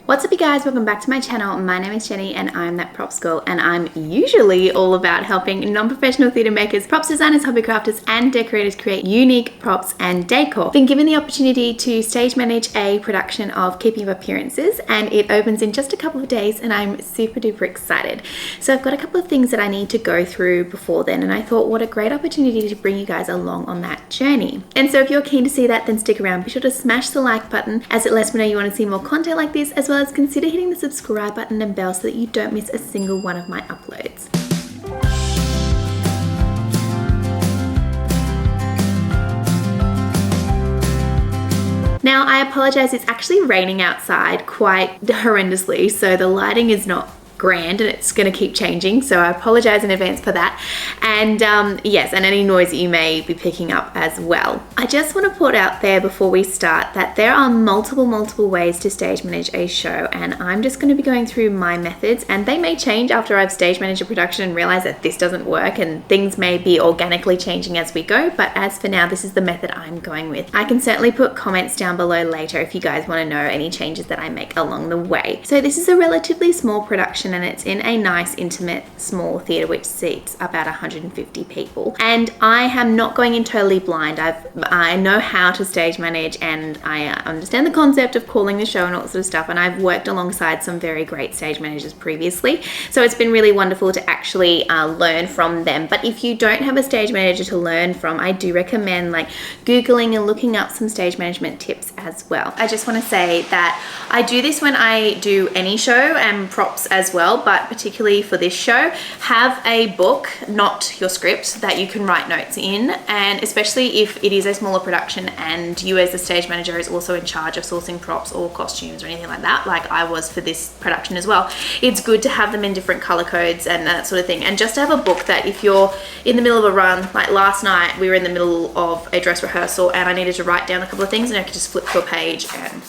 What's up you guys, welcome back to my channel. My name is Jenny and I'm that props girl, and I'm usually all about helping non-professional theatre makers, props designers, hobby crafters and decorators create unique props and decor. Been given the opportunity to stage manage a production of Keeping Up Appearances and it opens in just a couple of days and I'm super duper excited. So I've got a couple of things that I need to go through before then, and I thought what a great opportunity to bring you guys along on that journey. And so if you're keen to see that, then stick around. Be sure to smash the like button as it lets me know you want to see more content like this, as well as consider hitting the subscribe button and bell so that you don't miss a single one of my uploads. Now I apologize, it's actually raining outside quite horrendously, so the lighting is not grand and it's going to keep changing, so I apologize in advance for that. And yes, and any noise that you may be picking up as well. I just want to put out there before we start that there are multiple ways to stage manage a show, and I'm just going to be going through my methods, and they may change after I've stage managed a production and realize that this doesn't work, and things may be organically changing as we go, but as for now this is the method I'm going with. I can certainly put comments down below later if you guys want to know any changes that I make along the way. So this is a relatively small production and it's in a nice intimate small theatre which seats about 150 people, and I am not going in totally blind. I know how to stage manage and I understand the concept of calling the show and all that sort of stuff, and I've worked alongside some very great stage managers previously, so it's been really wonderful to actually learn from them. But if you don't have a stage manager to learn from, I do recommend like googling and looking up some stage management tips as well. I just want to say that I do this when I do any show and props as well, but particularly for this show, have a book, not your script, that you can write notes in, and especially if it is a smaller production and you as the stage manager is also in charge of sourcing props or costumes or anything like that, like I was for this production as well, it's good to have them in different color codes and that sort of thing, and just to have a book that if you're in the middle of a run, like last night we were in the middle of a dress rehearsal and I needed to write down a couple of things, and I could just flip to a page and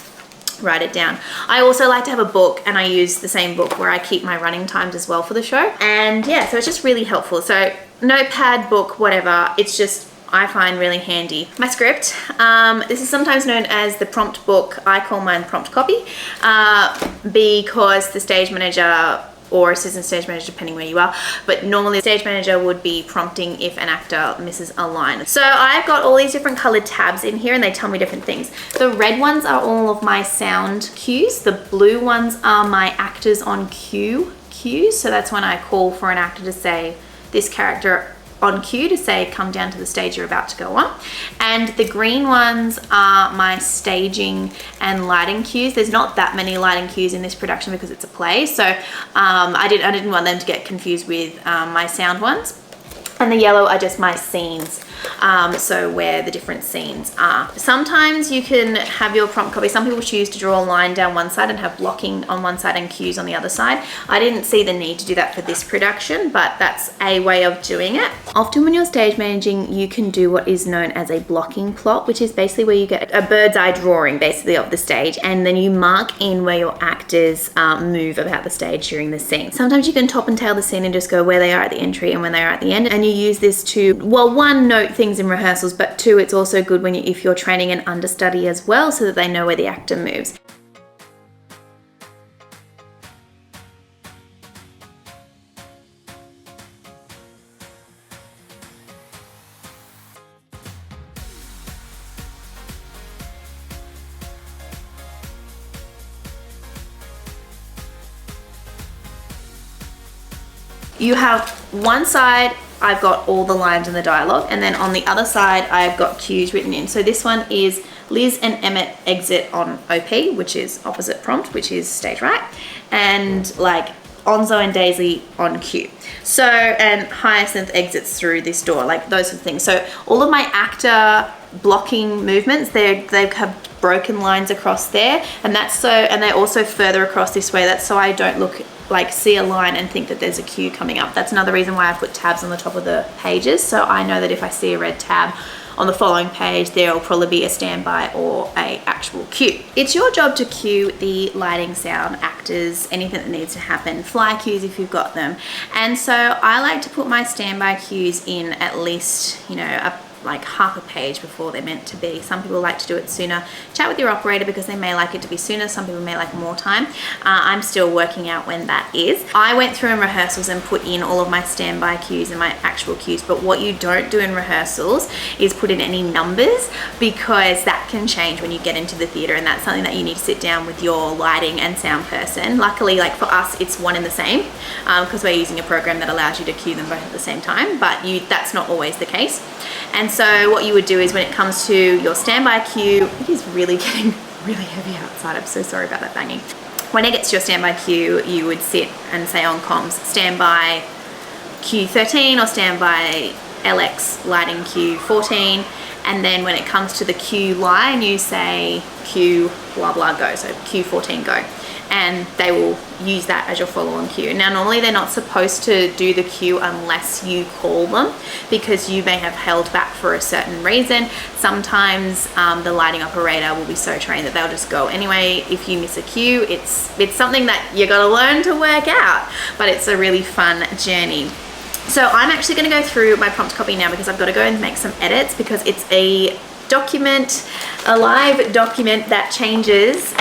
write it down. I also like to have a book, and I use the same book where I keep my running times as well for the show, and yeah, so it's just really helpful. So notepad, book, whatever, it's just I find really handy. My script, this is sometimes known as the prompt book. I call mine prompt copy because the stage manager or assistant stage manager, depending where you are, but normally the stage manager would be prompting if an actor misses a line. So I've got all these different colored tabs in here and they tell me different things. The red ones are all of my sound cues. The blue ones are my actors on cue cues. So that's when I call for an actor to say this character on cue, to say come down to the stage you're about to go on. And the green ones are my staging and lighting cues. There's not that many lighting cues in this production because it's a play, so I didn't want them to get confused with my sound ones. And the yellow are just my scenes, so where the different scenes are. Sometimes you can have your prompt copy. Some people choose to draw a line down one side and have blocking on one side and cues on the other side. I didn't see the need to do that for this production, but that's a way of doing it. Often when you're stage managing, you can do what is known as a blocking plot, which is basically where you get a bird's eye drawing basically of the stage, and then you mark in where your actors move about the stage during the scene. Sometimes you can top and tail the scene and just go where they are at the entry and when they are at the end, and you use this to, well, one, note things in rehearsals, but two, it's also good when if you're training an understudy as well, so that they know where the actor moves. You have one side, I've got all the lines and the dialogue, and then on the other side I've got cues written in. So this one is Liz and Emmett exit on OP, which is opposite prompt, which is stage right, and like Onzo and Daisy on cue. So, and Hyacinth exits through this door, like those sort of things. So all of my actor blocking movements, they have broken lines across there, and that's so, and they're also further across this way. That's so I don't look like see a line and think that there's a cue coming up. That's another reason why I put tabs on the top of the pages, so I know that if I see a red tab on the following page, there will probably be a standby or a actual cue. It's your job to cue the lighting, sound, actors, anything that needs to happen, fly cues if you've got them. And so I like to put my standby cues in at least, you know, like half a page before they're meant to be. Some people like to do it sooner. Chat with your operator because they may like it to be sooner. Some people may like more time. I'm still working out when that is. I went through in rehearsals and put in all of my standby cues and my actual cues, but what you don't do in rehearsals is put in any numbers, because that can change when you get into the theatre, and that's something that you need to sit down with your lighting and sound person. Luckily, like for us, it's one and the same, because we're using a program that allows you to cue them both at the same time, but that's not always the case. And so what you would do is, when it comes to your standby cue, it is really getting really heavy outside. I'm so sorry about that banging. When it gets to your standby cue, you would sit and say on comms, standby cue 13 or standby LX lighting cue 14. And then when it comes to the cue line, you say cue blah blah go, so cue 14 go, and they will use that as your follow-on cue. Now normally they're not supposed to do the cue unless you call them, because you may have held back for a certain reason. Sometimes the lighting operator will be so trained that they'll just go anyway. If you miss a cue, it's something that you got to learn to work out, but it's a really fun journey. So I'm actually going to go through my prompt copy now, because I've got to go and make some edits, because it's a document, a live document that changes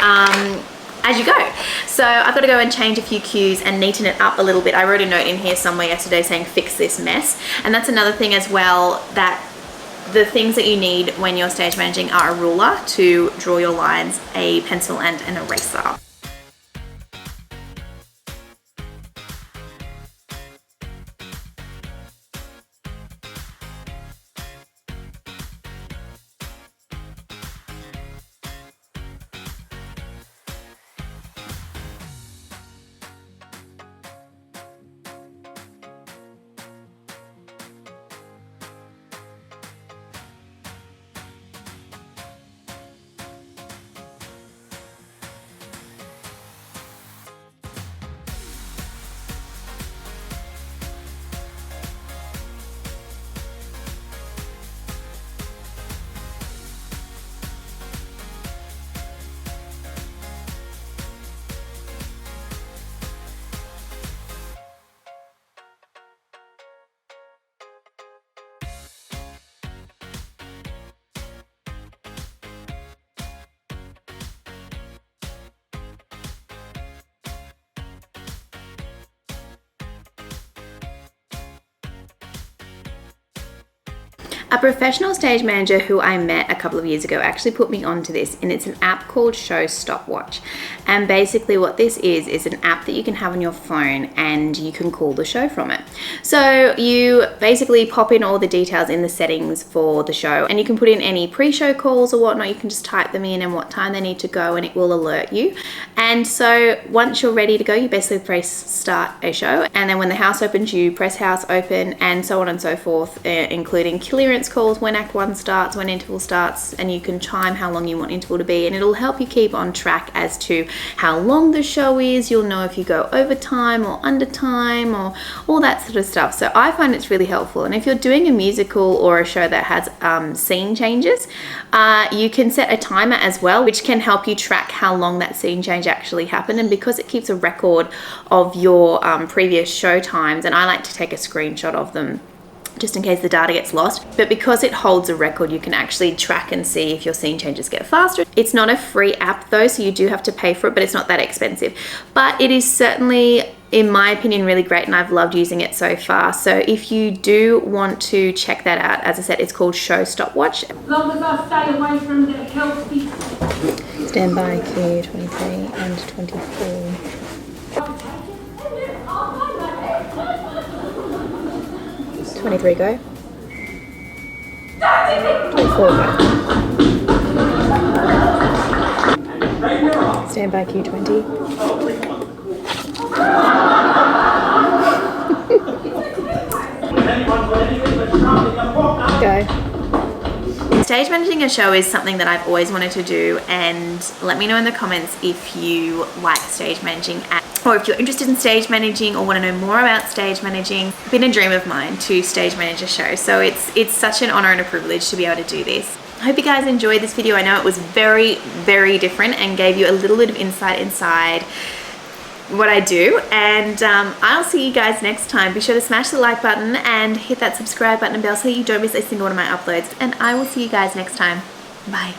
as you go. So I've got to go and change a few cues and neaten it up a little bit. I wrote a note in here somewhere yesterday saying fix this mess, and that's another thing as well, that the things that you need when you're stage managing are a ruler to draw your lines, a pencil and an eraser. A professional stage manager who I met a couple of years ago actually put me onto this, and it's an app called Show Stopwatch. And basically what this is an app that you can have on your phone, and you can call the show from it. So you basically pop in all the details in the settings for the show, and you can put in any pre-show calls or whatnot. You can just type them in and what time they need to go, and it will alert you. And so once you're ready to go, you basically press start a show, and then when the house opens, you press house open, and so on and so forth, including clearance calls, when act 1 starts, when interval starts, and you can time how long you want interval to be, and it'll help you keep on track as to how long the show is. You'll know if you go over time or under time or all that sort of stuff. So I find it's really helpful. And if you're doing a musical or a show that has scene changes, you can set a timer as well, which can help you track how long that scene change actually happened. And because it keeps a record of your previous show times, and I like to take a screenshot of them just in case the data gets lost, but because it holds a record, you can actually track and see if your scene changes get faster. It's not a free app though, so you do have to pay for it, but it's not that expensive. But it is certainly, in my opinion, really great, and I've loved using it so far. So if you do want to check that out, as I said, it's called Show Stopwatch. As long as I stay away from the healthy. Standby cue 23 and 24. 23 go. 24 go. Standby cue 20. Go. Stage managing a show is something that I've always wanted to do, and let me know in the comments if you like stage managing, or if you're interested in stage managing or want to know more about stage managing. It's been a dream of mine to stage manage a show, so it's such an honor and a privilege to be able to do this. I hope you guys enjoyed this video. I know it was very, very different and gave you a little bit of insight inside what I do, and I'll see you guys next time. Be sure to smash the like button and hit that subscribe button and bell so you don't miss a single one of my uploads, and I will see you guys next time. Bye.